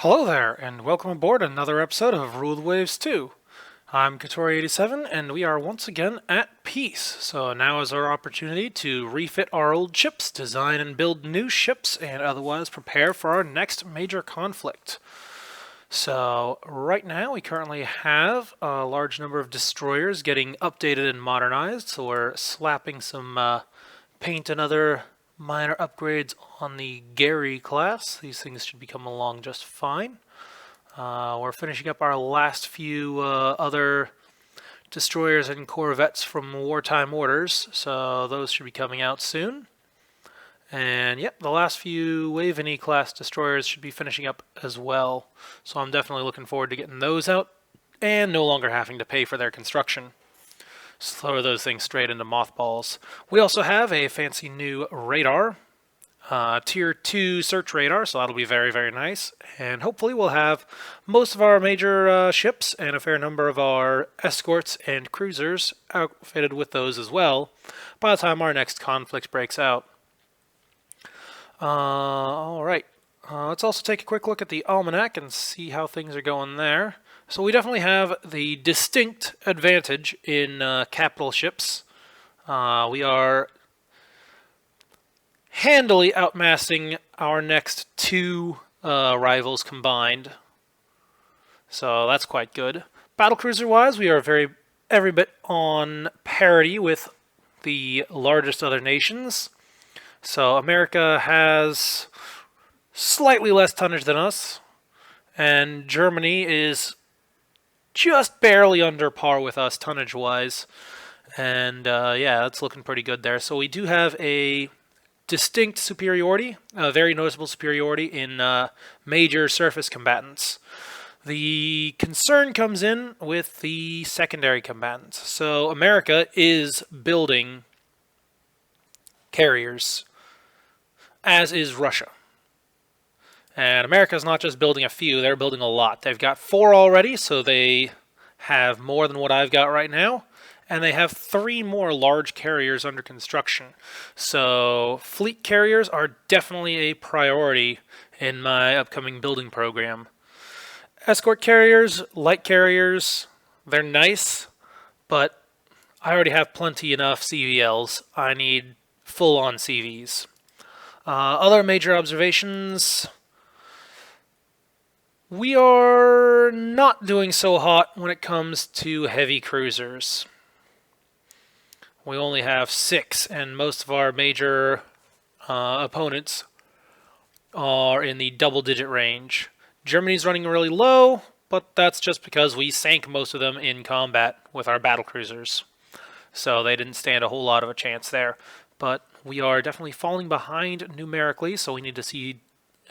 Hello there, and welcome aboard another episode of Rule the Waves 2. I'm Katori87, and we are once again at peace. So now is our opportunity to refit our old ships, design and build new ships, and otherwise prepare for our next major conflict. So right now we currently have a large number of destroyers getting updated and modernized, so we're slapping some paint and other minor upgrades on the Gary class. These things should be coming along just fine. We're finishing up our last few other destroyers and corvettes from wartime orders, so those should be coming out soon. And yep, the last few Wave and E-class destroyers should be finishing up as well, so I'm definitely looking forward to getting those out and no longer having to pay for their construction. Just throw those things straight into mothballs. We also have a fancy new radar, Tier 2 search radar, so that'll be very, very nice. And hopefully we'll have most of our major ships and a fair number of our escorts and cruisers outfitted with those as well by the time our next conflict breaks out. Alright, let's also take a quick look at the almanac and see how things are going there. So we definitely have the distinct advantage in capital ships. We are handily outmassing our next two rivals combined. So that's quite good. Battlecruiser-wise, we are every bit on parity with the largest other nations. So America has slightly less tonnage than us, and Germany is just barely under par with us tonnage-wise. And yeah, that's looking pretty good there. So we do have a distinct superiority, a very noticeable superiority in major surface combatants. The concern comes in with the secondary combatants. So America is building carriers, as is Russia. And America's not just building a few, they're building a lot. They've got 4 already, so they have more than what I've got right now. And they have 3 more large carriers under construction. So fleet carriers are definitely a priority in my upcoming building program. Escort carriers, light carriers, they're nice, but I already have plenty enough CVLs. I need full-on CVs. Other major observations: we are not doing so hot when it comes to heavy cruisers. We only have 6, and most of our major opponents are in the double-digit range. Germany's running really low, but that's just because we sank most of them in combat with our battlecruisers. So they didn't stand a whole lot of a chance there. But we are definitely falling behind numerically, so we need to see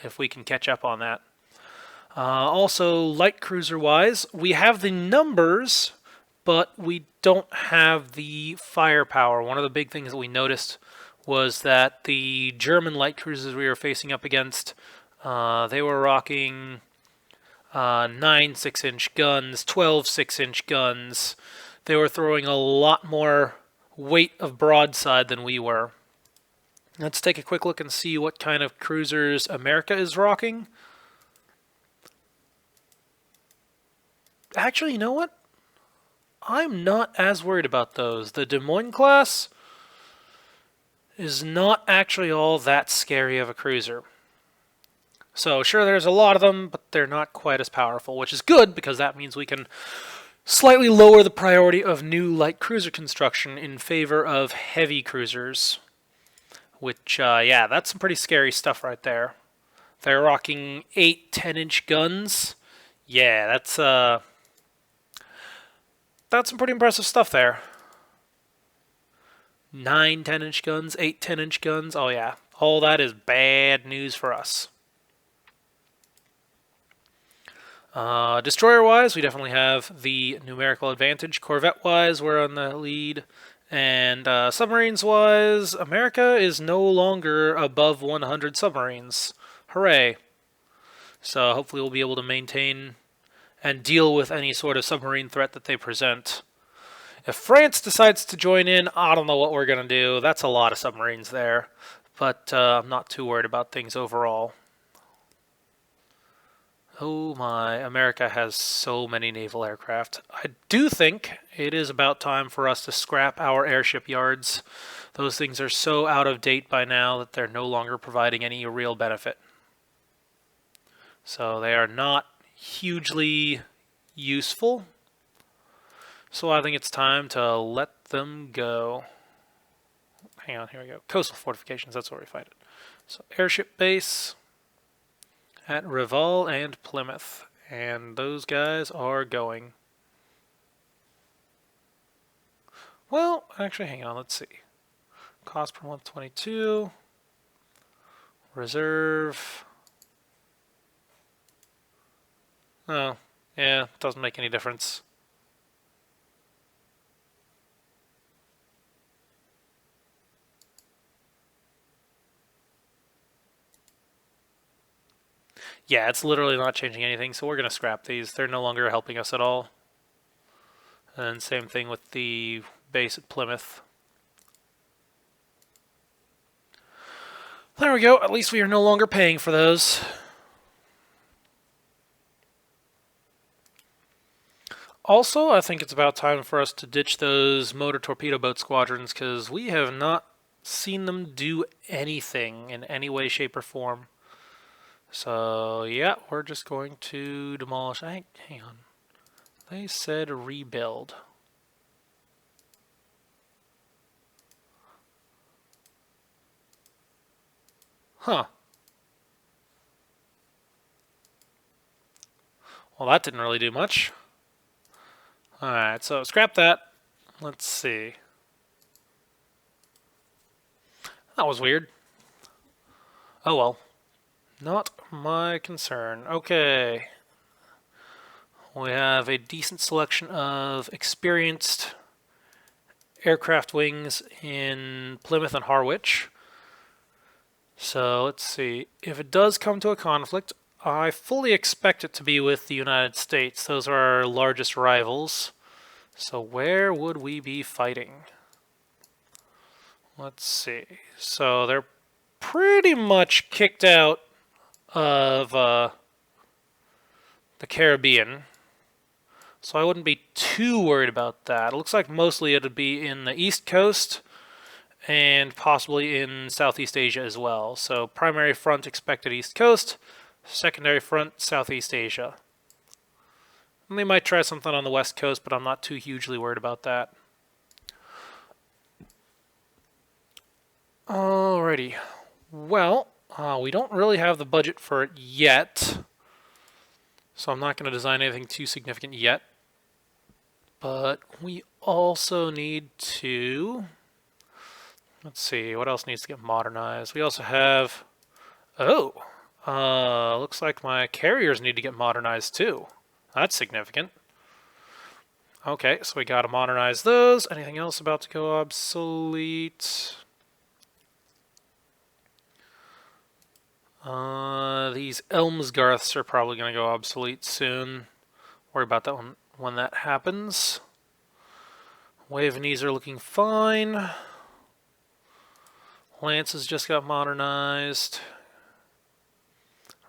if we can catch up on that. Also, light cruiser-wise, we have the numbers, but we don't have the firepower. One of the big things that we noticed was that the German light cruisers we were facing up against, they were rocking 9 6-inch guns, 12 6-inch guns. They were throwing a lot more weight of broadside than we were. Let's take a quick look and see what kind of cruisers America is rocking. Actually, you know what? I'm not as worried about those. The Des Moines class is not actually all that scary of a cruiser. So sure, there's a lot of them, but they're not quite as powerful, which is good because that means we can slightly lower the priority of new light cruiser construction in favor of heavy cruisers. Which, yeah, that's some pretty scary stuff right there. They're rocking 8 10-inch guns. Yeah, that's some pretty impressive stuff there. 9 10-inch guns, 8 10-inch guns. Oh yeah, all that is bad news for us. Destroyer-wise, we definitely have the numerical advantage. Corvette-wise, we're on the lead. And submarines-wise, America is no longer above 100 submarines. Hooray. So hopefully we'll be able to maintain and deal with any sort of submarine threat that they present. If France decides to join in, I don't know what we're going to do. That's a lot of submarines there. But I'm not too worried about things overall. Oh my, America has so many naval aircraft. I do think it is about time for us to scrap our airship yards. Those things are so out of date by now that they're no longer providing any real benefit. So they are not hugely useful. So I think it's time to let them go. Hang on, here we go. Coastal fortifications, that's where we find it. So airship base at Reval and Plymouth. And those guys are going. Well, actually, hang on, let's see. Cost per month 22. Reserve. Oh, yeah, doesn't make any difference. Yeah, it's literally not changing anything, so we're going to scrap these. They're no longer helping us at all. And same thing with the base at Plymouth. There we go. At least we are no longer paying for those. Also, I think it's about time for us to ditch those motor torpedo boat squadrons because we have not seen them do anything in any way, shape, or form. So, yeah, we're just going to demolish. Hang on. They said rebuild. Huh. Well, that didn't really do much. Alright, so scrap that. Let's see. That was weird. Oh well. Not my concern. Okay. We have a decent selection of experienced aircraft wings in Plymouth and Harwich. So let's see. If it does come to a conflict, I fully expect it to be with the United States. Those are our largest rivals. So where would we be fighting? Let's see. So they're pretty much kicked out of the Caribbean. So I wouldn't be too worried about that. It looks like mostly it would be in the East Coast and possibly in Southeast Asia as well. So primary front expected East Coast, secondary front Southeast Asia. And they might try something on the West Coast, but I'm not too hugely worried about that. Alrighty. Well, we don't really have the budget for it yet, so I'm not going to design anything too significant yet. But we also need to... Let's see, what else needs to get modernized? We also have... Oh! Looks like my carriers need to get modernized too. That's significant. Okay, so we gotta modernize those. Anything else about to go obsolete? These Elmsgarths are probably gonna go obsolete soon. Worry about that one when that happens. Wavenese are looking fine. Lances just got modernized.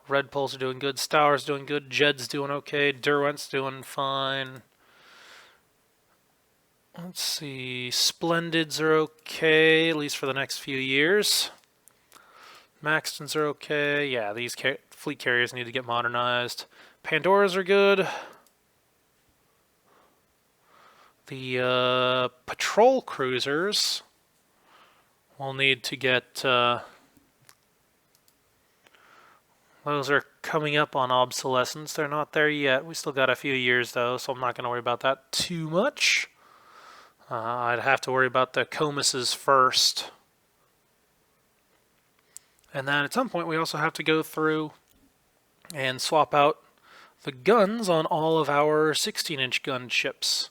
Red Poles are doing good. Stour's doing good. Jed's doing okay. Derwent's doing fine. Let's see. Splendids are okay, at least for the next few years. Maxtons are okay. Yeah, these fleet carriers need to get modernized. Pandoras are good. The patrol cruisers will need to get... those are coming up on obsolescence. They're not there yet. We still got a few years, though, so I'm not going to worry about that too much. I'd have to worry about the Comuses first. And then at some point, we also have to go through and swap out the guns on all of our 16-inch gun ships.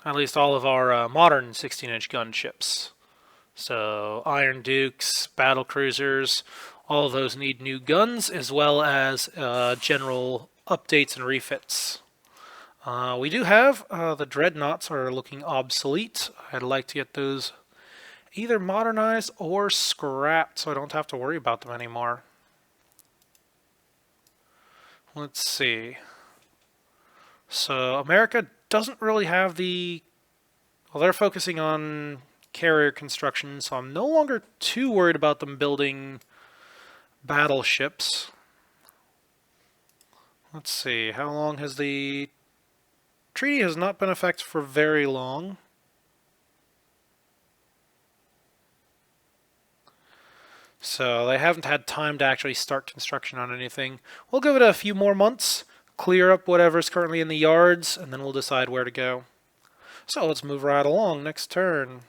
At least all of our modern 16-inch gun ships. So Iron Dukes, battle cruisers, all of those need new guns as well as general updates and refits. We do have the dreadnoughts are looking obsolete. I'd like to get those either modernized or scrapped so I don't have to worry about them anymore. Let's see. So America doesn't really have the... Well, they're focusing on carrier construction, so I'm no longer too worried about them building battleships. Let's see, how long has the treaty has not been in effect for very long. So they haven't had time to actually start construction on anything. We'll give it a few more months, clear up whatever's currently in the yards, and then we'll decide where to go. So let's move right along. Next turn.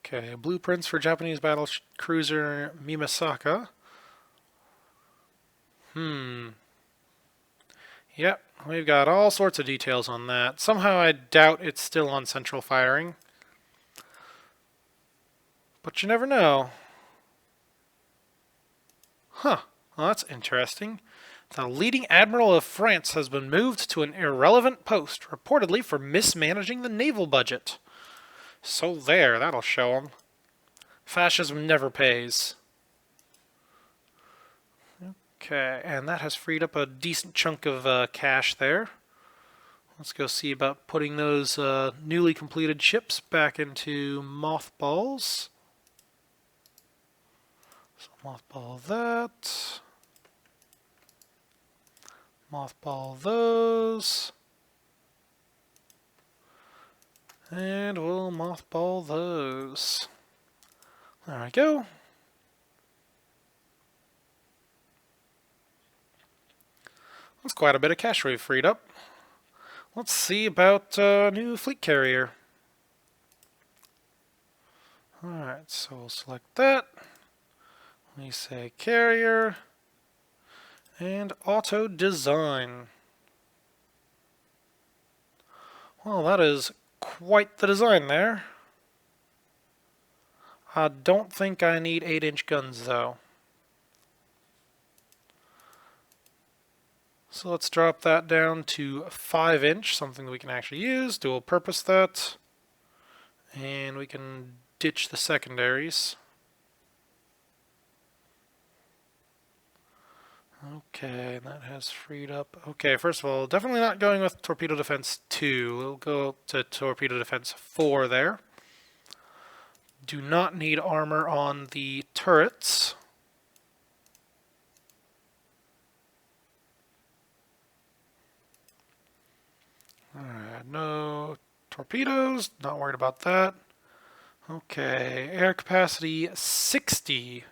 Okay, blueprints for Japanese battle cruiser Mimasaka. Yep, we've got all sorts of details on that. Somehow I doubt it's still on central firing. But you never know. Huh, well, that's interesting. The leading admiral of France has been moved to an irrelevant post, reportedly for mismanaging the naval budget. So there, that'll show him. Fascism never pays. Okay, and that has freed up a decent chunk of cash there. Let's go see about putting those newly completed ships back into mothballs. So mothball that. Mothball those. And we'll mothball those. There we go. That's quite a bit of cash we've freed up. Let's see about new fleet carrier. Alright, so we'll select that. We say carrier. And auto design. Well, that is quite the design there. I don't think I need 8-inch guns though. So let's drop that down to 5-inch, something that we can actually use, dual purpose that. And we can ditch the secondaries. Okay, that has freed up. Okay, first of all, definitely not going with Torpedo Defense 2. We'll go to Torpedo Defense 4 there. Do not need armor on the turrets. Alright, no torpedoes, not worried about that. Okay, air capacity 60.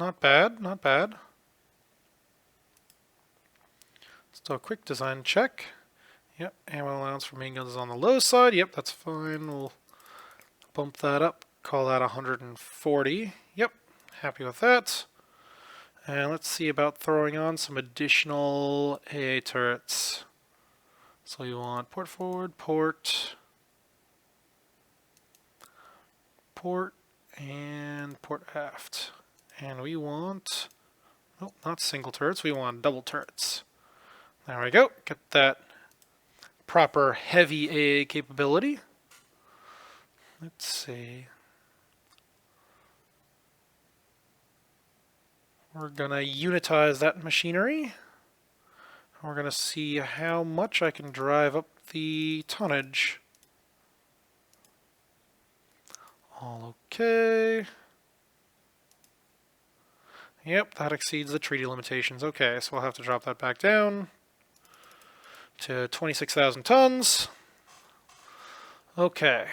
Not bad, not bad. Let's do a quick design check. Yep, ammo allowance for main guns is on the low side. Yep, that's fine. We'll bump that up, call that 140. Yep, happy with that. And let's see about throwing on some additional AA turrets. So you want port forward, port, and port aft. And we want, oh, not single turrets, we want double turrets. There we go, get that proper heavy AA capability. Let's see. We're gonna unitize that machinery. We're gonna see how much I can drive up the tonnage. All okay. Yep, that exceeds the treaty limitations. Okay, so we'll have to drop that back down to 26,000 tons. Okay.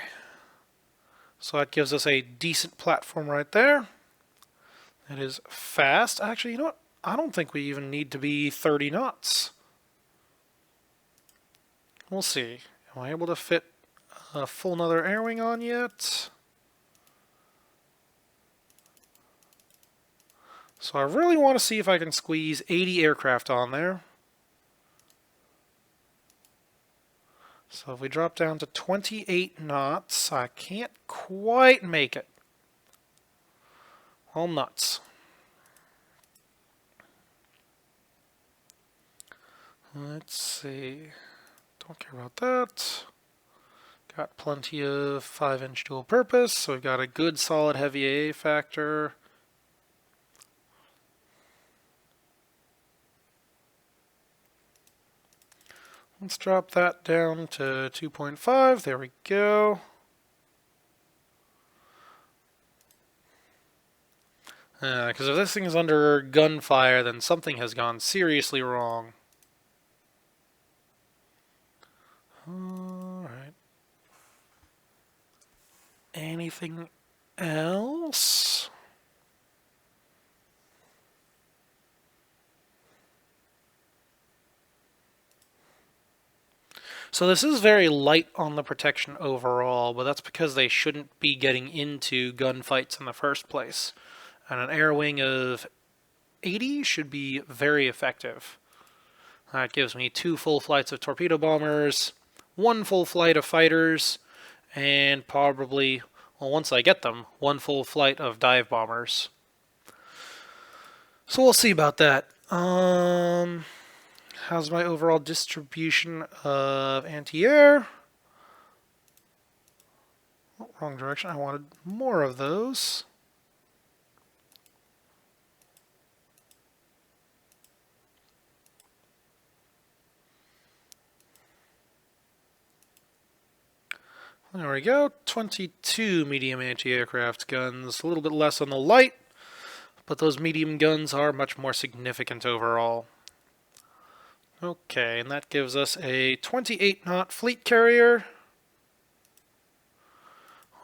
So that gives us a decent platform right there. It is fast. Actually, you know what? I don't think we even need to be 30 knots. We'll see. Am I able to fit a full another air wing on yet? So I really want to see if I can squeeze 80 aircraft on there. So if we drop down to 28 knots, I can't quite make it. All nuts. Let's see. Don't care about that. Got plenty of 5-inch dual purpose, so we've got a good solid heavy AA factor. Let's drop that down to 2.5. There we go. Because if this thing is under gunfire, then something has gone seriously wrong. Alright. Anything else? So this is very light on the protection overall, but that's because they shouldn't be getting into gunfights in the first place. And an air wing of 80 should be very effective. That gives me 2 full flights of torpedo bombers, 1 full flight of fighters, and probably, well, once I get them, 1 full flight of dive bombers. So we'll see about that. How's my overall distribution of anti-air? Oh, wrong direction. I wanted more of those. There we go. 22 medium anti-aircraft guns. A little bit less on the light, but those medium guns are much more significant overall. Okay, and that gives us a 28-knot fleet carrier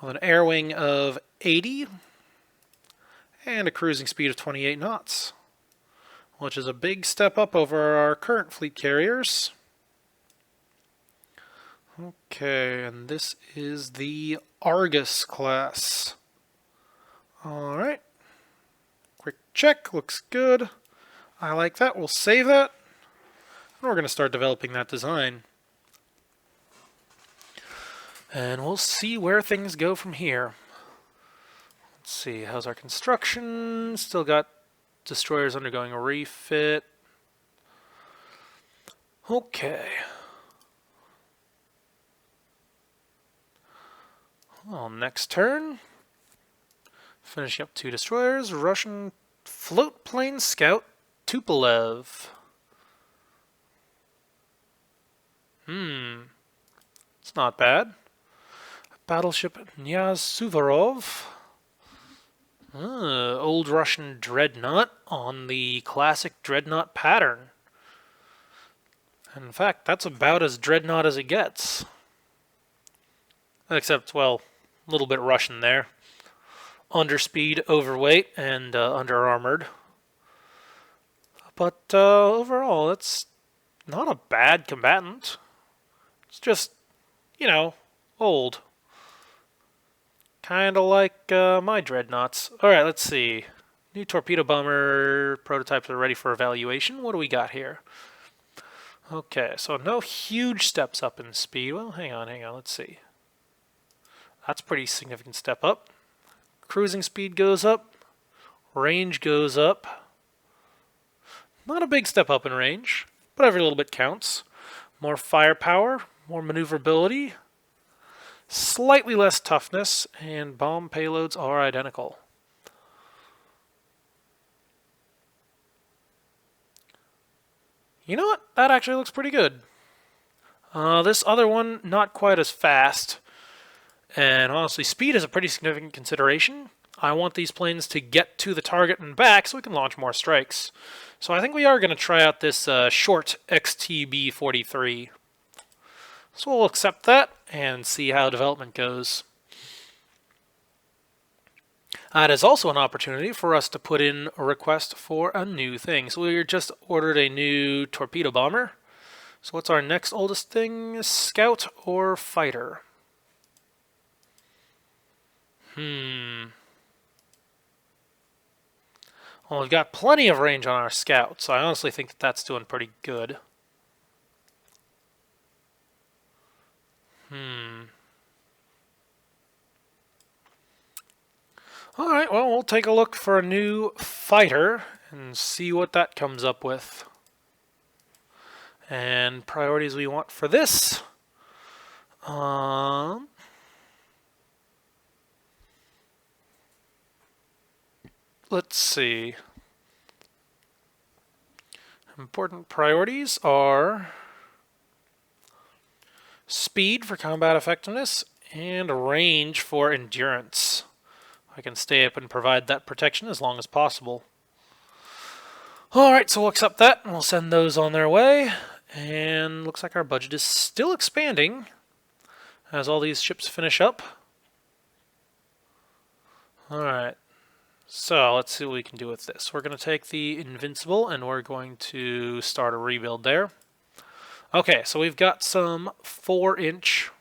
with an air wing of 80 and a cruising speed of 28 knots, which is a big step up over our current fleet carriers. Okay, and this is the Argus class. Alright. Quick check, looks good. I like that, we'll save that. And we're going to start developing that design. And we'll see where things go from here. Let's see, how's our construction? Still got destroyers undergoing a refit. Okay. Well, next turn. Finishing up 2 destroyers. Russian float plane scout Tupolev. It's not bad. Battleship Knyaz Suvorov. Old Russian dreadnought on the classic dreadnought pattern. In fact, that's about as dreadnought as it gets. Except, well, a little bit Russian there. Underspeed, overweight, and under-armored. But overall, it's not a bad combatant. It's just, you know, old. Kind of like my dreadnoughts. Alright, let's see. New torpedo bomber prototypes are ready for evaluation. What do we got here? Okay, so no huge steps up in speed. Well, hang on, let's see. That's a pretty significant step up. Cruising speed goes up. Range goes up. Not a big step up in range, but every little bit counts. More firepower, more maneuverability, slightly less toughness, and bomb payloads are identical. You know what? That actually looks pretty good. This other one, not quite as fast. And honestly, speed is a pretty significant consideration. I want these planes to get to the target and back so we can launch more strikes. So I think we are going to try out this short XTB-43. So we'll accept that and see how development goes. That is also an opportunity for us to put in a request for a new thing. So we just ordered a new torpedo bomber. So what's our next oldest thing? Scout or fighter? Well, we've got plenty of range on our scout, so I honestly think that that's doing pretty good. Alright, well, we'll take a look for a new fighter and see what that comes up with. And priorities we want for this. Let's see. Important priorities are speed for combat effectiveness, and range for endurance. I can stay up and provide that protection as long as possible. Alright, so we'll accept that, and we'll send those on their way. And looks like our budget is still expanding as all these ships finish up. Alright, so let's see what we can do with this. We're going to take the Invincible, and we're going to start a rebuild there. Okay, so we've got some 4-inch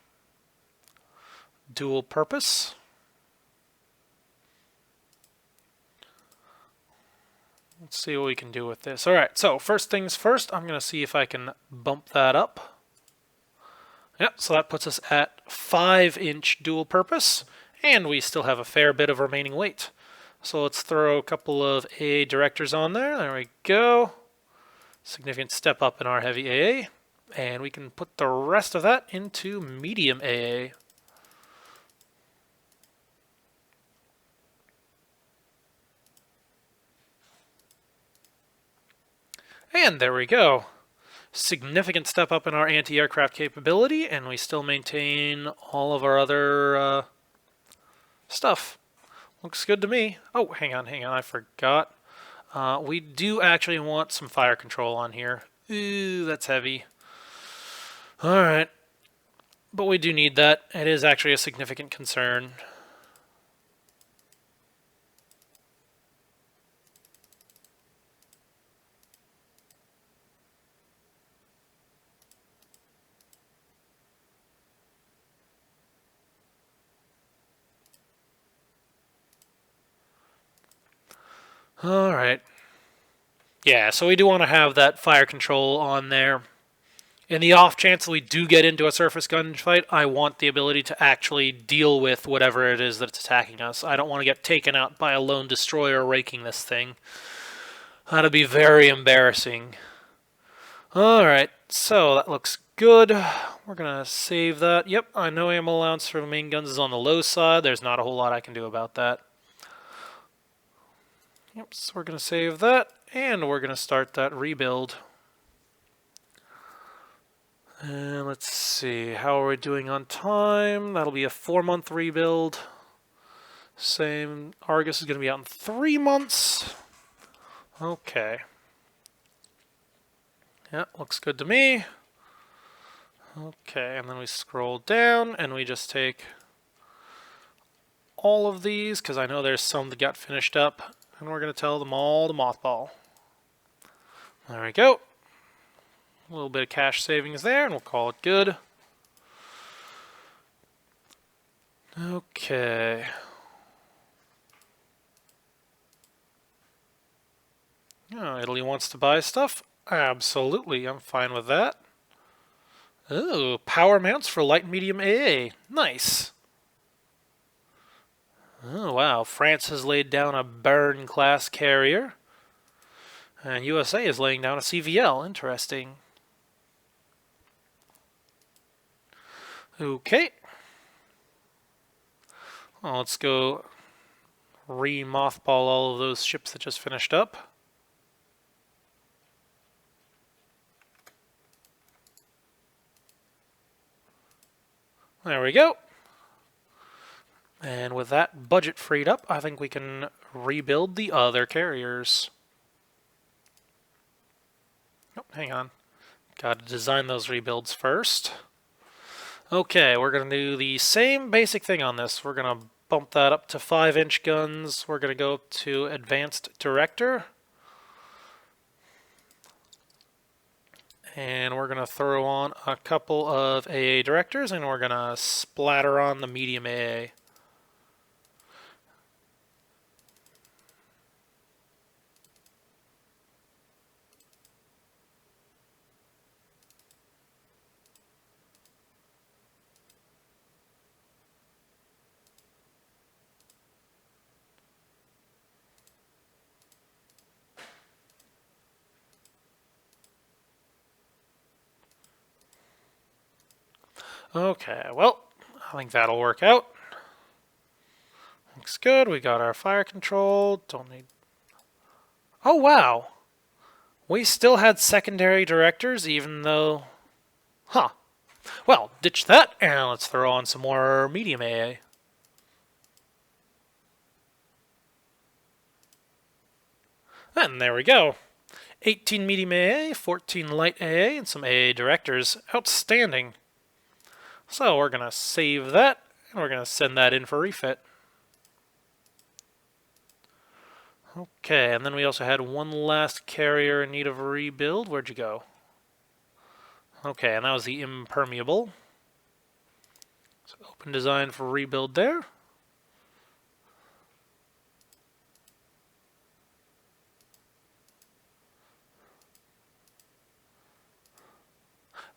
dual purpose. Let's see what we can do with this. Alright, so first things first, I'm going to see if I can bump that up. Yep, so that puts us at 5-inch dual purpose, and we still have a fair bit of remaining weight. So let's throw a couple of AA directors on there. There we go. Significant step up in our heavy AA. And we can put the rest of that into medium AA. And there we go. Significant step up in our anti-aircraft capability, and we still maintain all of our other stuff. Looks good to me. Oh, hang on, I forgot. We do actually want some fire control on here. Ooh, that's heavy. Alright. But we do need that. It is actually a significant concern. Alright. Yeah, so we do want to have that fire control on there. In the off chance that we do get into a surface gunfight, I want the ability to actually deal with whatever it is that's attacking us. I don't want to get taken out by a lone destroyer raking this thing. That'd be very embarrassing. Alright, so that looks good. We're going to save that. Yep, I know ammo allowance for the main guns is on the low side. There's not a whole lot I can do about that. Yep, so we're going to save that, and we're going to start that rebuild. And let's see, how are we doing on time? That'll be a 4-month rebuild. Same, Argus is going to be out in 3 months. Okay. Yeah, looks good to me. Okay, and then we scroll down, and we just take all of these, because I know there's some that got finished up. And we're going to tell them all to mothball. There we go. A little bit of cash savings there, and we'll call it good. Okay. Oh, Italy wants to buy stuff? Absolutely, I'm fine with that. Oh, power mounts for light and medium AA. Nice. Oh, wow. France has laid down a Baron-class carrier. And USA is laying down a CVL. Interesting. Okay. Well, let's go re-mothball all of those ships that just finished up. There we go. And with that budget freed up, I think we can rebuild the other carriers. Oh, hang on. Got to design those rebuilds first. Okay, we're going to do the same basic thing on this. We're going to bump that up to 5-inch guns. We're going to go up to Advanced Director. And we're going to throw on a couple of AA Directors, and we're going to splatter on the medium AA. Okay, well, I think that'll work out. Looks good. We got our fire control. Don't need... Oh, wow. We still had secondary directors, even though... Huh. Well, ditch that, and let's throw on some more medium AA. And there we go. 18 medium AA, 14 light AA, and some AA directors. Outstanding. So we're going to save that, and we're going to send that in for refit. Okay, and then we also had one last carrier in need of a rebuild. Where'd you go? Okay, and that was the impermeable. So open design for rebuild there.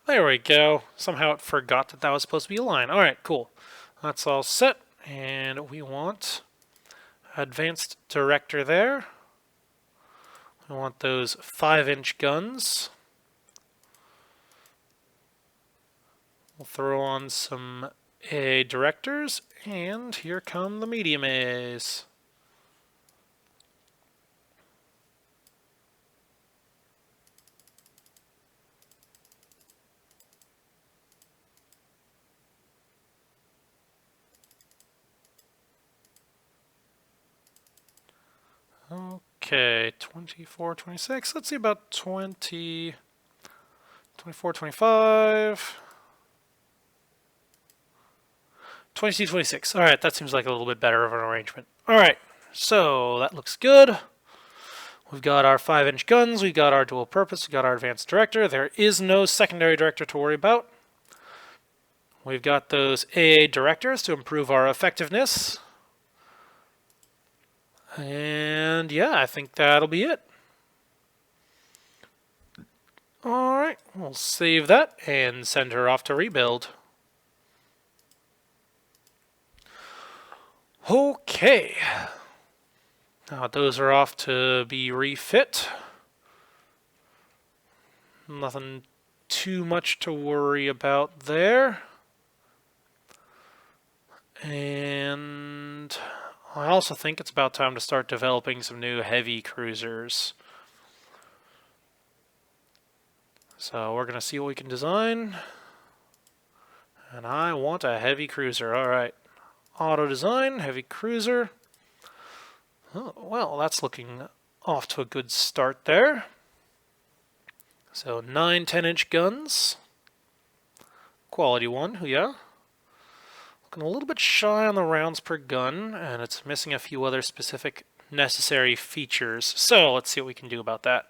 There we go. Somehow it forgot that that was supposed to be a line. Alright, cool. That's all set. And we want advanced director there. We want those 5-inch guns. We'll throw on some AA directors. And here come the medium AAs. Okay, 24, 26. Let's see about 20, 24, 25, 22, 26. All right, that seems like a little bit better of an arrangement. All right, so that looks good. We've got our 5-inch guns. We've got our dual purpose. We've got our advanced director. There is no secondary director to worry about. We've got those AA directors to improve our effectiveness. And yeah, I think that'll be it. Alright, we'll save that and send her off to rebuild. Okay. Now those are off to be refit. Nothing too much to worry about there. And I also think it's about time to start developing some new heavy cruisers. So we're going to see what we can design. And I want a heavy cruiser. Alright. Auto design, heavy cruiser. Oh, well, that's looking off to a good start there. So 9 10-inch guns. Quality one, yeah. Looking a little bit shy on the rounds per gun, and it's missing a few other specific necessary features. So let's see what we can do about that.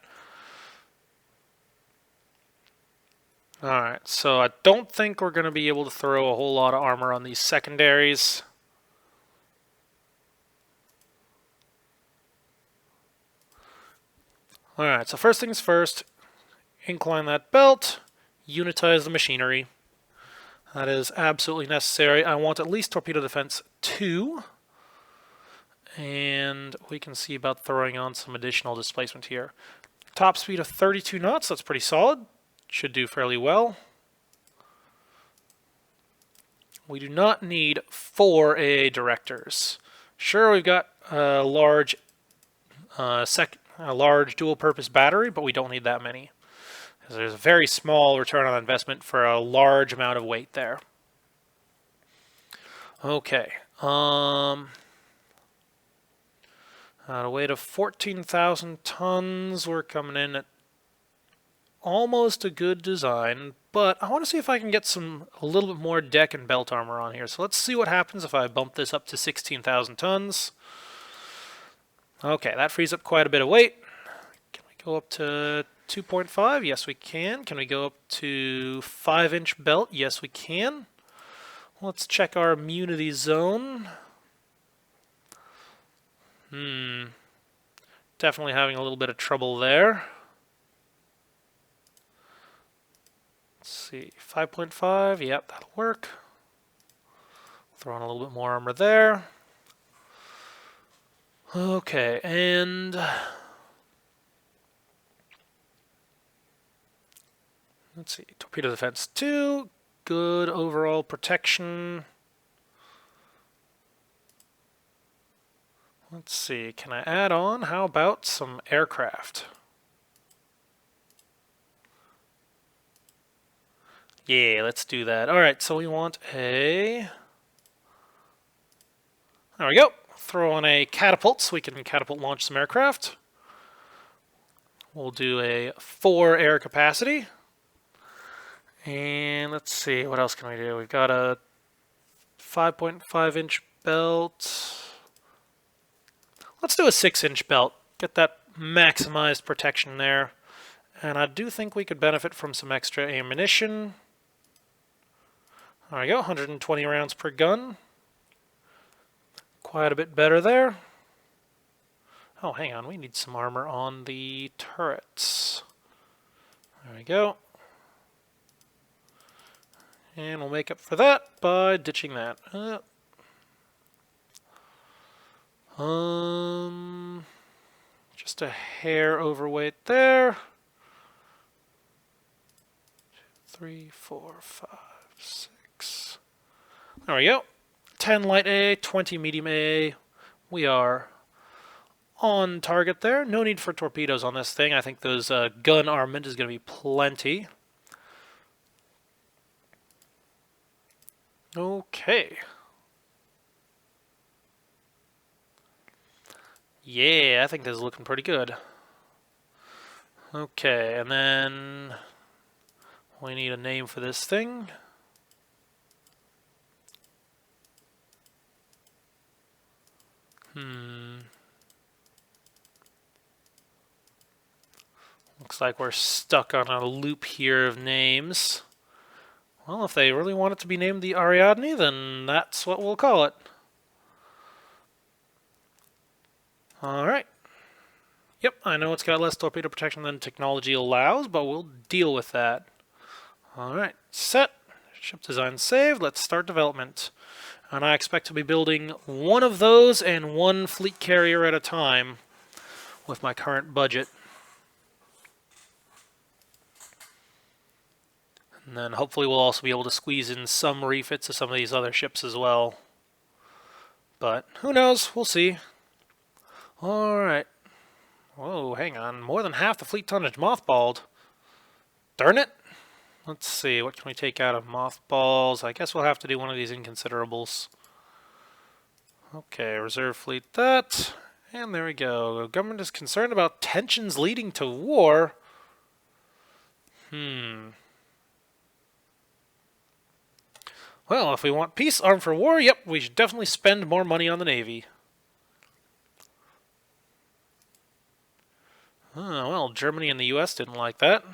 Alright, so I don't think we're going to be able to throw a whole lot of armor on these secondaries. Alright, so first things first, incline that belt, unitize the machinery. That is absolutely necessary. I want at least torpedo defense 2. And we can see about throwing on some additional displacement here. Top speed of 32 knots, that's pretty solid. Should do fairly well. We do not need 4 AA directors. Sure, we've got a large dual-purpose battery, but we don't need that many. There's a very small return on investment for a large amount of weight there. Okay. At a weight of 14,000 tons, we're coming in at almost a good design, but I want to see if I can get a little bit more deck and belt armor on here. So let's see what happens if I bump this up to 16,000 tons. Okay, that frees up quite a bit of weight. Can we go up to 2.5? Yes, we can. Can we go up to 5-inch belt? Yes, we can. Let's check our immunity zone. Definitely having a little bit of trouble there. Let's see, 5.5. Yep, that'll work. Throw on a little bit more armor there. Okay, and let's see, torpedo defense 2, good overall protection. Let's see, can I add on? How about some aircraft? Yeah, let's do that. Alright, so we want a... There we go. Throw on a catapult so we can catapult launch some aircraft. We'll do a 4 air capacity. And let's see, what else can we do? We've got a 5.5 inch belt. Let's do a 6-inch belt. Get that maximized protection there. And I do think we could benefit from some extra ammunition. There we go, 120 rounds per gun. Quite a bit better there. Oh, hang on, we need some armor on the turrets. There we go. And we'll make up for that by ditching that. Just a hair overweight there. 3, 4, 5, 6. There we go. 10 light AA, 20 medium AA. We are on target there. No need for torpedoes on this thing. I think those gun armament is going to be plenty. Okay. Yeah, I think this is looking pretty good. Okay, and then we need a name for this thing. Looks like we're stuck on a loop here of names. Well, if they really want it to be named the Ariadne, then that's what we'll call it. Alright. Yep, I know it's got less torpedo protection than technology allows, but we'll deal with that. Alright, set. Ship design saved. Let's start development. And I expect to be building one of those and one fleet carrier at a time with my current budget. And then hopefully we'll also be able to squeeze in some refits of some of these other ships as well. But who knows? We'll see. Alright. Whoa, hang on. More than half the fleet tonnage mothballed. Darn it. Let's see. What can we take out of mothballs? I guess we'll have to do one of these inconsiderables. Okay, reserve fleet that. And there we go. The government is concerned about tensions leading to war. Well, if we want peace, armed for war, yep, we should definitely spend more money on the Navy. Oh, well, Germany and the US didn't like that.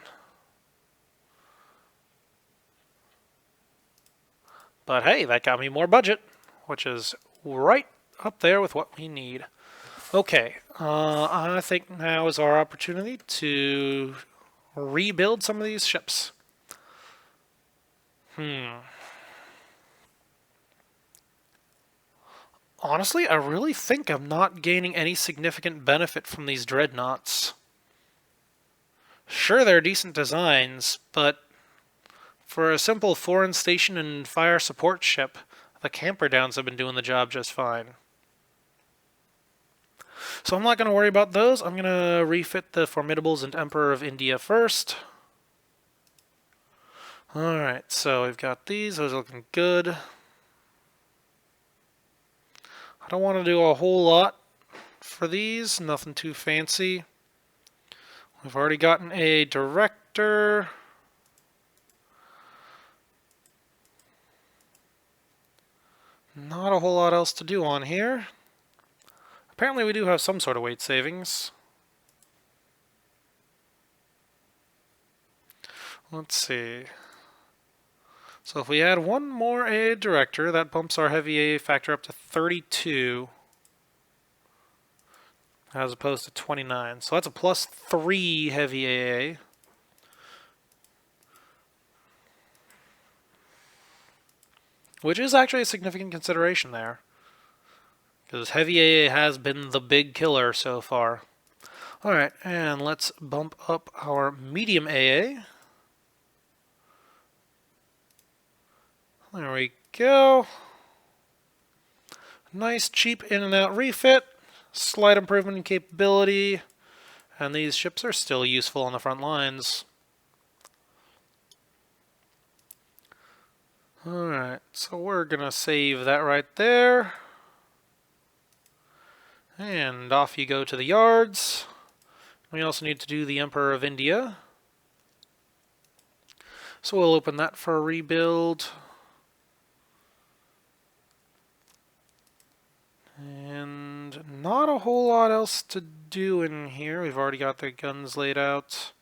But hey, that got me more budget, which is right up there with what we need. Okay, I think now is our opportunity to rebuild some of these ships. Honestly, I really think I'm not gaining any significant benefit from these dreadnoughts. Sure, they're decent designs, but for a simple foreign station and fire support ship, the Camperdowns have been doing the job just fine. So I'm not going to worry about those. I'm going to refit the Formidables and Emperor of India first. Alright, so we've got these. Those are looking good. I don't want to do a whole lot for these. Nothing too fancy. We've already gotten a director. Not a whole lot else to do on here. Apparently we do have some sort of weight savings. Let's see. So if we add one more AA director, that bumps our heavy AA factor up to 32 as opposed to 29. So that's a +3 heavy AA. Which is actually a significant consideration there. Because heavy AA has been the big killer so far. Alright, and let's bump up our medium AA. There we go. Nice, cheap in and out refit. Slight improvement in capability. And these ships are still useful on the front lines. Alright, so we're gonna save that right there. And off you go to the yards. We also need to do the Emperor of India. So we'll open that for a rebuild. And not a whole lot else to do in here. We've already got the guns laid out.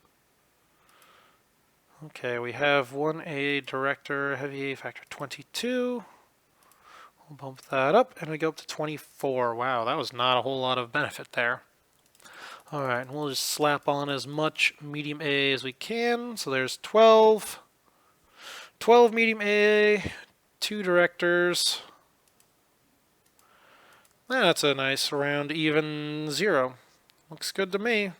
Okay, we have 1A director, heavy A factor 22. We'll bump that up, and we go up to 24. Wow, that was not a whole lot of benefit there. Alright, and we'll just slap on as much medium A as we can. So there's 12. 12 medium A, 2 directors. That's a nice round even 0. Looks good to me.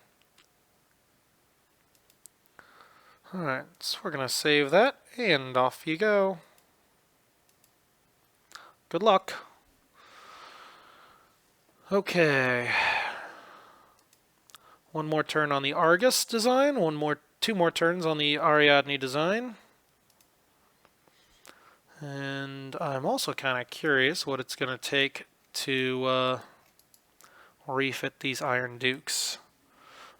Alright, so we're going to save that, and off you go. Good luck. Okay. One more turn on the Argus design, two more turns on the Ariadne design. And I'm also kind of curious what it's going to take to refit these Iron Dukes.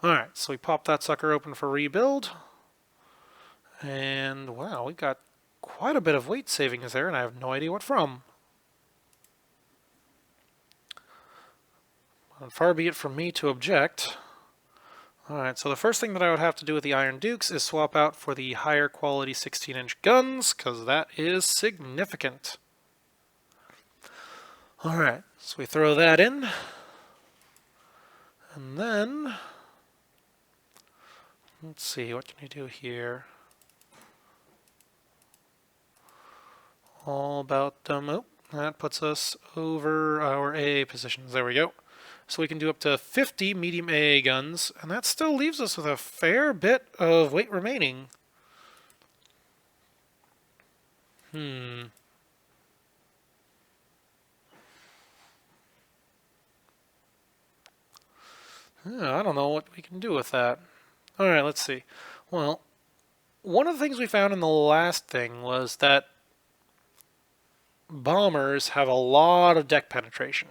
Alright, so we pop that sucker open for rebuild. And wow, we got quite a bit of weight savings there, and I have no idea what from. Far be it from me to object. Alright, so the first thing that I would have to do with the Iron Dukes is swap out for the higher quality 16-inch guns, because that is significant. Alright, so we throw that in. And then, let's see, what can we do here? All about, oh, that puts us over our AA positions. There we go. So we can do up to 50 medium AA guns, and that still leaves us with a fair bit of weight remaining. I don't know what we can do with that. Alright, let's see. Well, one of the things we found in the last thing was that bombers have a lot of deck penetration.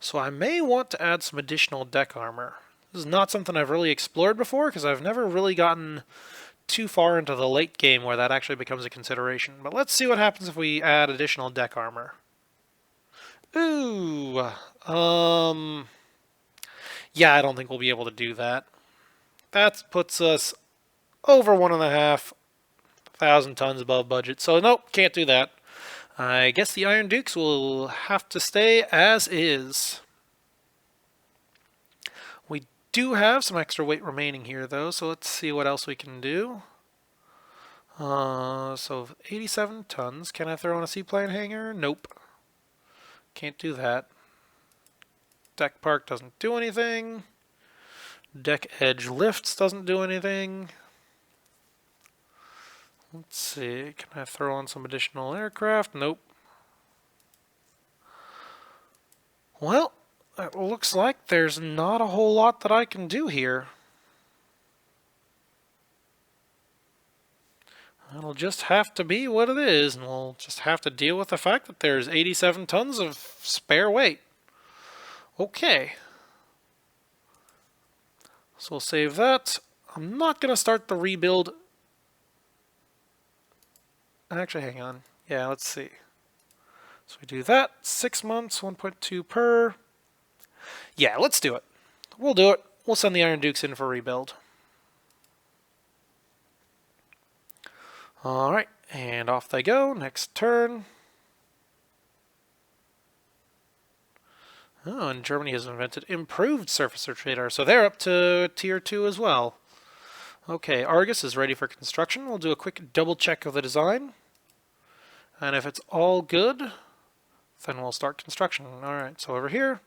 So I may want to add some additional deck armor. This is not something I've really explored before because I've never really gotten too far into the late game where that actually becomes a consideration. But let's see what happens if we add additional deck armor. Ooh, yeah, I don't think we'll be able to do that. That puts us over 1,500 tons above budget. So nope, can't do that. I guess the Iron Dukes will have to stay as is. We do have some extra weight remaining here, though, so let's see what else we can do. So 87 tons. Can I throw on a seaplane hangar? Nope. Can't do that. Deck park doesn't do anything. Deck edge lifts doesn't do anything. Let's see, can I throw on some additional aircraft? Nope. Well, it looks like there's not a whole lot that I can do here. It'll just have to be what it is, and we'll just have to deal with the fact that there's 87 tons of spare weight. Okay. So we'll save that. I'm not going to start the rebuild. Actually, hang on. Yeah, let's see. So we do that. 6 months, 1.2 per. Yeah, let's do it. We'll do it. We'll send the Iron Dukes in for rebuild. Alright, and off they go. Next turn. Oh, and Germany has invented improved surface radar, so they're up to tier 2 as well. Okay, Argus is ready for construction. We'll do a quick double check of the design. And if it's all good, then we'll start construction. Alright, so over here.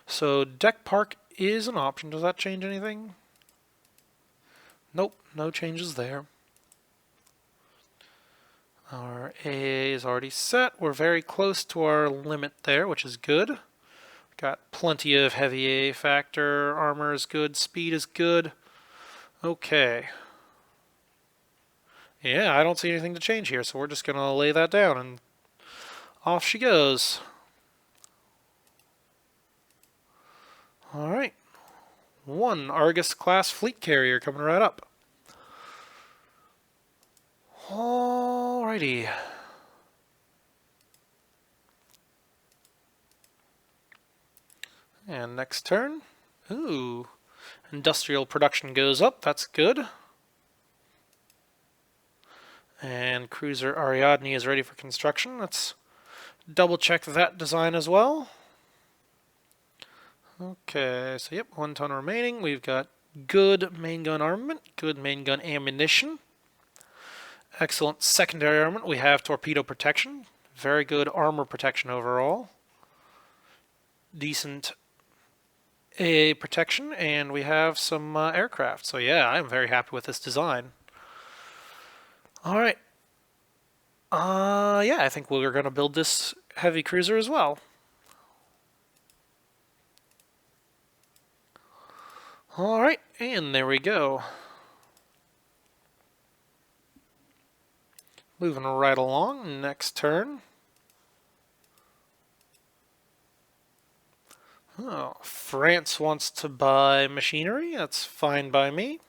So deck park is an option. Does that change anything? Nope, no changes there. Our AA is already set. We're very close to our limit there, which is good. Got plenty of heavy A factor. Armor is good. Speed is good. Okay. Yeah, I don't see anything to change here, so we're just going to lay that down, and off she goes. Alright. One Argus-class fleet carrier coming right up. Alrighty. And next turn. Ooh. Industrial production goes up. That's good. And cruiser Ariadne is ready for construction. Let's double check that design as well. Okay, so yep, 1 ton remaining. We've got good main gun armament, good main gun ammunition, excellent secondary armament. We have torpedo protection, very good armor protection overall, decent AA protection, and we have some aircraft. So yeah, I'm very happy with this design. All right. Yeah, I think we're going to build this heavy cruiser as well. All right, and there we go. Moving right along, next turn. Oh, France wants to buy machinery. That's fine by me.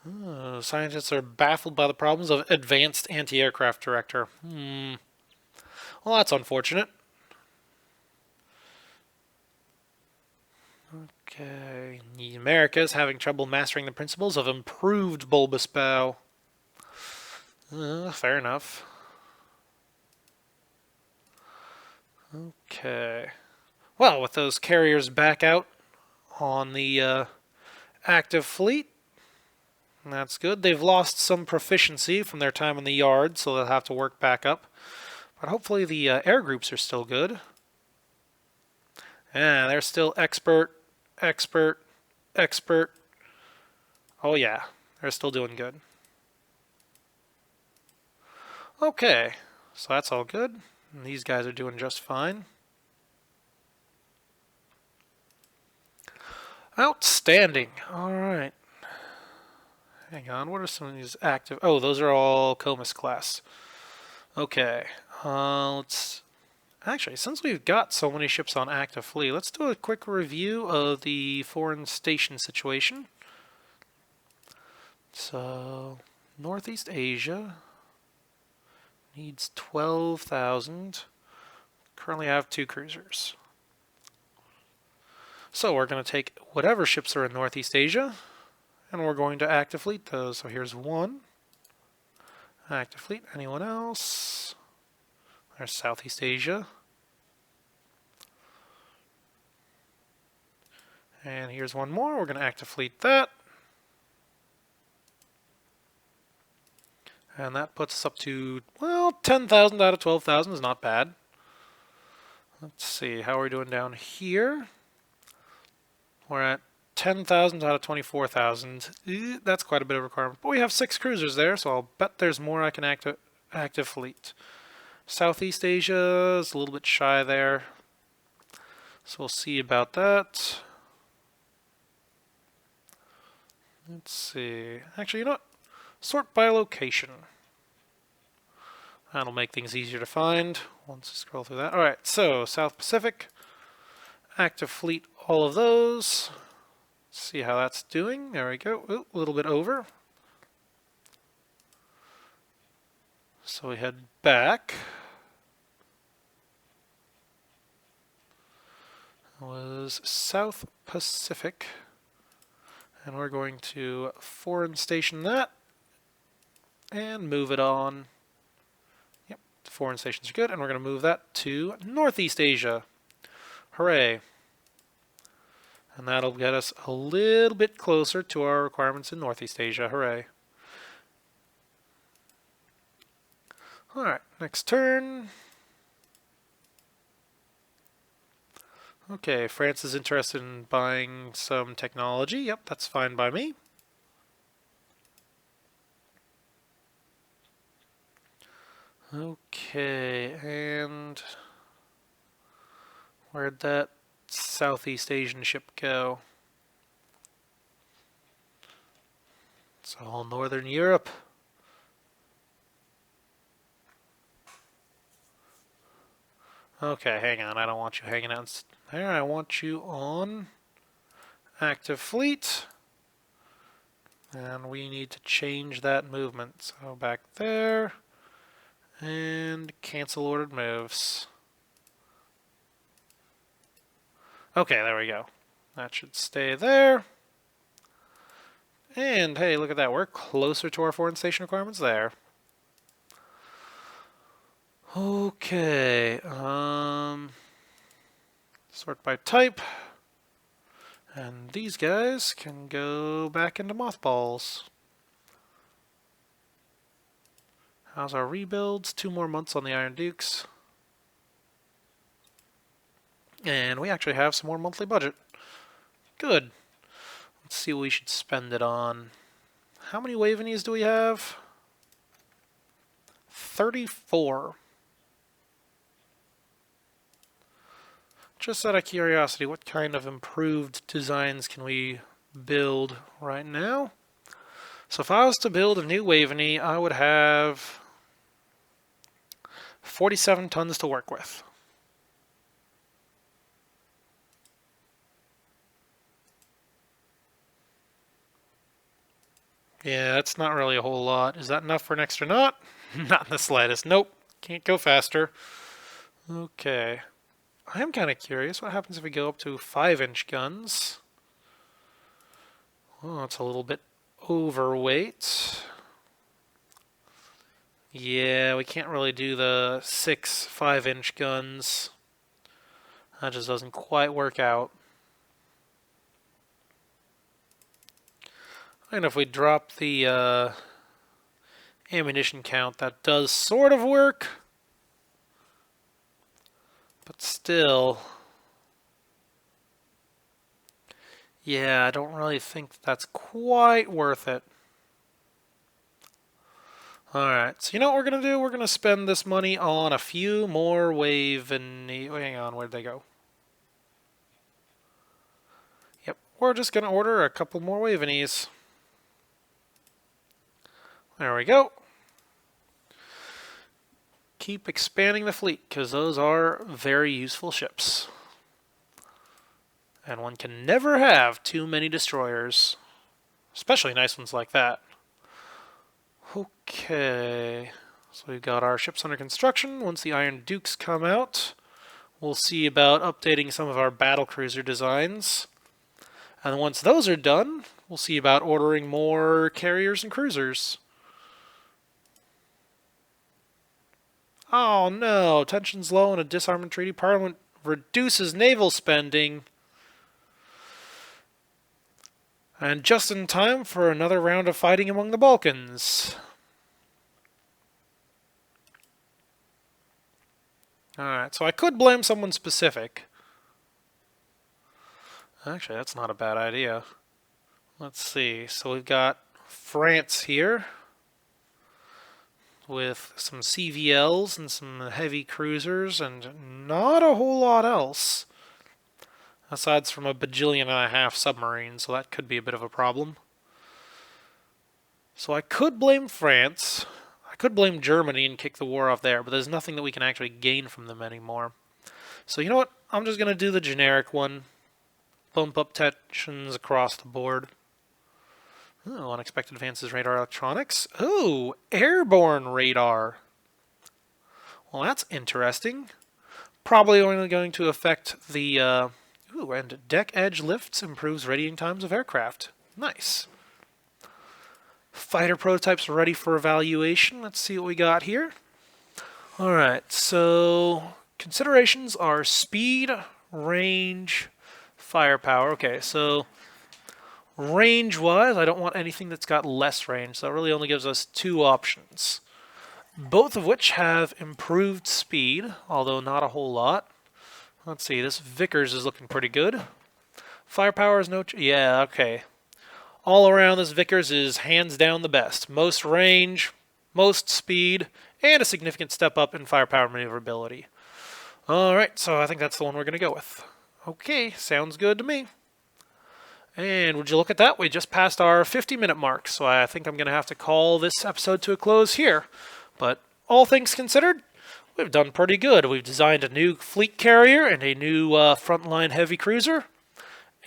Oh, scientists are baffled by the problems of advanced anti-aircraft director. Well, that's unfortunate. Okay, the Americas having trouble mastering the principles of improved bulbous bow. Fair enough. Okay. Well, with those carriers back out on the active fleet, that's good. They've lost some proficiency from their time in the yard, so they'll have to work back up. But hopefully the air groups are still good. Yeah, they're still expert, expert, expert. Oh yeah, they're still doing good. Okay, so that's all good. And these guys are doing just fine. Outstanding. All right. Hang on, what are some of these active? Oh, those are all Comus class. Okay, let's... Actually, since we've got so many ships on active fleet, let's do a quick review of the foreign station situation. So, Northeast Asia needs 12,000. Currently have 2 cruisers. So we're going to take whatever ships are in Northeast Asia, and we're going to active fleet those. So here's 1. Active fleet. Anyone else? There's Southeast Asia. And here's 1 more. We're going to active fleet that. And that puts us up to, well, 10,000 out of 12,000 is not bad. Let's see, how are we doing down here? We're at 10,000 out of 24,000. That's quite a bit of requirement. But we have 6 cruisers there, so I'll bet there's more I can active fleet. Southeast Asia is a little bit shy there. So we'll see about that. Let's see. Actually, you know what? Sort by location. That'll make things easier to find once you scroll through that. Alright, so South Pacific. Active fleet, all of those. Let's see how that's doing. There we go. Ooh, a little bit over. So we head back. It was South Pacific. And we're going to foreign station that. And move it on. Yep, the foreign stations are good. And we're going to move that to Northeast Asia. Hooray. And that'll get us a little bit closer to our requirements in Northeast Asia. Hooray. Alright, next turn. Okay, France is interested in buying some technology. Yep, that's fine by me. Okay, and where'd that Southeast Asian ship go? Let's So all Northern Europe. Okay, hang on. I don't want you hanging out there. I want you on active fleet. And we need to change that movement. So back there. And cancel ordered moves. Okay, there we go. That should stay there. And hey, look at that. We're closer to our foreign station requirements there. Okay. Sort by type. And these guys can go back into mothballs. How's our rebuilds? 2 more months on the Iron Dukes. And we actually have some more monthly budget. Good. Let's see what we should spend it on. How many Wavenese do we have? 34. Just out of curiosity, what kind of improved designs can we build right now? So if I was to build a new Waveney, I would have 47 tons to work with. Yeah, that's not really a whole lot. Is that enough for an extra knot? Not in the slightest. Nope. Can't go faster. Okay. I am kind of curious. What happens if we go up to 5-inch guns? Oh, it's a little bit overweight. Yeah, we can't really do the 6 5-inch guns. That just doesn't quite work out. And if we drop the ammunition count, that does sort of work. But still, yeah, I don't really think that's quite worth it. Alright, so you know what we're going to do? We're going to spend this money on a few more hang on, where'd they go? Yep, we're just going to order a couple more Wavenese. There we go. Keep expanding the fleet, because those are very useful ships. And one can never have too many destroyers. Especially nice ones like that. Okay. So we've got our ships under construction. Once the Iron Dukes come out, we'll see about updating some of our battlecruiser designs. And once those are done, we'll see about ordering more carriers and cruisers. Oh no, tension's low and a disarmament treaty. Parliament reduces naval spending. And just in time for another round of fighting among the Balkans. Alright, so I could blame someone specific. Actually, that's not a bad idea. Let's see, so we've got France here, with some CVLs and some heavy cruisers, and not a whole lot else. Aside from a bajillion and a half submarines, so that could be a bit of a problem. So I could blame France. I could blame Germany and kick the war off there, but there's nothing that we can actually gain from them anymore. So you know what? I'm just going to do the generic one. Bump up tensions across the board. Oh, unexpected advances radar electronics. Oh, airborne radar. Well, that's interesting. Probably only going to affect the... Ooh, and deck edge lifts improves radiating times of aircraft. Nice. Fighter prototypes ready for evaluation. Let's see what we got here. Alright, so considerations are speed, range, firepower. Okay, so range-wise, I don't want anything that's got less range, so that really only gives us 2 options. Both of which have improved speed, although not a whole lot. Let's see, this Vickers is looking pretty good. Firepower is no... yeah, okay. All around, this Vickers is hands down the best. Most range, most speed, and a significant step up in firepower maneuverability. Alright, so I think that's the one we're going to go with. Okay, sounds good to me. And would you look at that? We just passed our 50-minute mark, so I think I'm going to have to call this episode to a close here. But all things considered, we've done pretty good. We've designed a new fleet carrier and a new frontline heavy cruiser,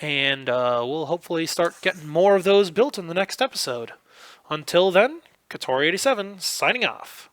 and we'll hopefully start getting more of those built in the next episode. Until then, Katori87 signing off.